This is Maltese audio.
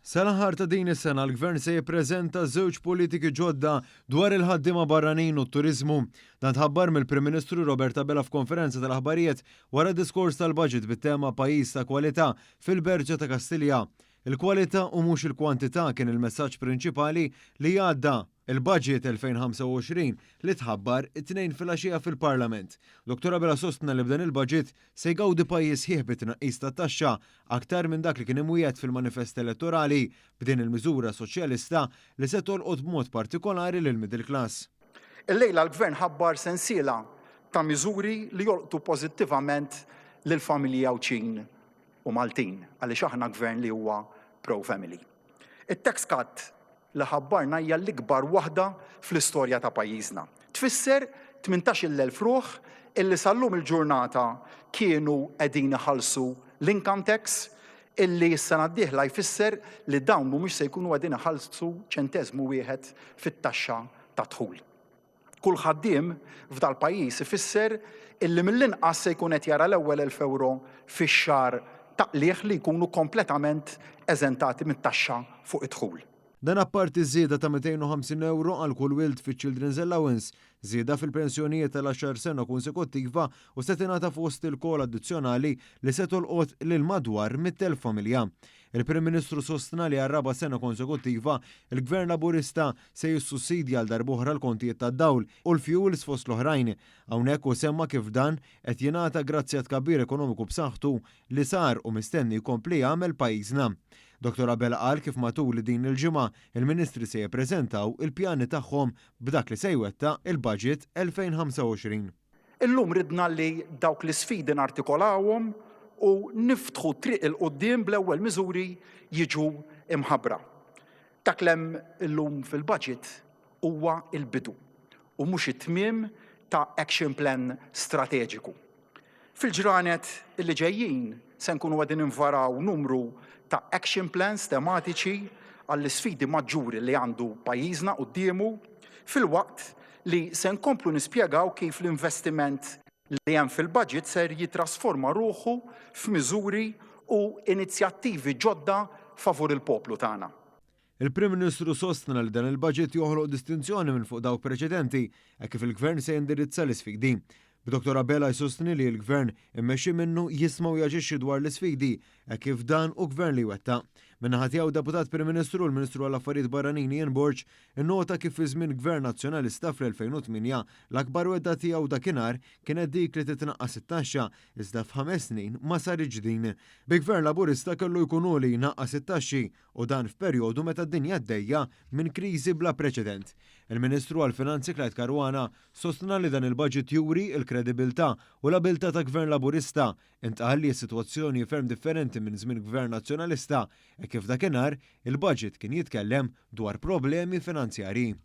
Sal-aħħar ta' din is-sena l-Gvern se jippreżenta żewġ politiki ġodda dwar il-ħaddiema barranin u t-turiżmu. Dan tħabbar mill-Prim Ministru Robert Abela f'konferenza tal-aħbarijiet wara diskors tal-Baġit bit-tema Pajjiż ta' kwalità fil-Berġa ta' Kastilja. Il-kwalità u mhux il-kwantità kien il-messaġġ prinċipali li għadda il-Budget 2025 li tħabbar it-tnejn filgħaxija fil-Parlament. Dr. Abela sostna li b'dan il-Budget se jgawdi pajjiż ħieħ bit-tnaqqis tat-taxxa aktar minn dak li kien imwiegħed fil-manifest elettorali b'din il-miżura soċjalista li se tolqot b'mod partikolari lil-middle class. Illejla l-Gvern ħabbar sensiela ta' miżuri li jolqtu pożittivament lill-familji Għawċin u Maltin għaliex aħna gvern li huwa pro-family. It-tax cut li ħabbarna hija l-ikbar waħda fl-istorja ta' pajjiżna. Tfisser 18,000 ruħ illi sallum il-ġurnata kienu qegħdin iħallsu l-income tax illi s-sena d-dieħla jfisser li dawn mhumiex se jkunu qegħdin iħallsu ċenteżmu wieħed fit-taxxa ta' dħul. Kull ħaddiem f'dal pajjiż ifisser illi mill-inqas se jkun qed jara l-ewwel 1,000 euro fix-xahar taqlieħ li jkunu kompletament eżentati mit-taxxa fuq id-dħul. Dan apparti żieda ta' 250 euro għal kull wild fi Children's Allowance, żieda fil-pensjonijiet tal-10 sena konsekuttiva u se tingħata fost il-kol addizzjonali li se tolqot lil madwar 100,000 familja. Il-Prim Ministru sostna li għal-raba sena konsekuttiva il-Gvern Laburista se jissussidja għal darb'oħra l-kontijiet tad-dawl u l-fuels fost l-oħrajn. Hawnhekk u semma kif dan qed jingħata grazzi għat kabbir ekonomiku b'saħħtu li sar u mistenni jkompli jagħmel pajjiżna. Dr. Abela qal kif matul din il-ġimgħa il-Ministri se jippreżentaw il-pjani tagħhom b'dak li se jwettaq il-Budget 2025. Illum ridna li dawk l-isfidi nartikolawhom u niftħu triq il-qoddim bl-ewwel miżuri jiġu imħabbra. Dak hemm illum fil-budget huwa l-bidu u mhux it-tmiem ta' action plan strateġiku. Fil-ġranet illi ġejjin se nkunu qegħdin invaraw numru ta' action plans tematiċi għall-isfidi maġġuri li għandu pajjiżna qudiemu fil-waqt li se nkomplu nispjegaw kif l-investiment li hemm fil-budget ser jitrasforma ruħu f'miżuri u inizjattivi ġodda favur il-poplu tagħna. Il-Prim Ministru sostna li dan il-budget joħloq distinzjoni minn fuq dawk preċedenti hekk kif il-Gvern se jindirizza l-isfidi. Dr. Abela jsostni li l-Gvern immexxi minnu jisma' u jaġixxi dwar l-isfidi hekk kif dan u Gvern li wettaq. Min-naħa tiegħu Deputat Prim Ministru u l-Ministru għall-Affarijiet Barranin Ian Borg innota kif fi żmien Gvern Nazzjonalista fl-2008 l-akbar wedda tiegħu dakinhar kienet dik li titnaqqas it-taxxa iżda f'5 snin ma sar ġdin. Bi Gvern Laburista kellu jkunu li jnaqqas it-taxxi u dan f'perjodu meta d-dinja għaddejja minn kriżi bla preċedent. Il-Ministru għall-Finanzi Clyde Caruana sostna li dan il-budget juri il-kredibilità u l-abilità ta' Gvern Laburista intqal li s-sitwazzjoni ferm differenti minn żmien Gvern Nazzjonalista e kif dakinhar il-budget kien jitkellem dwar problemi finanzjarji.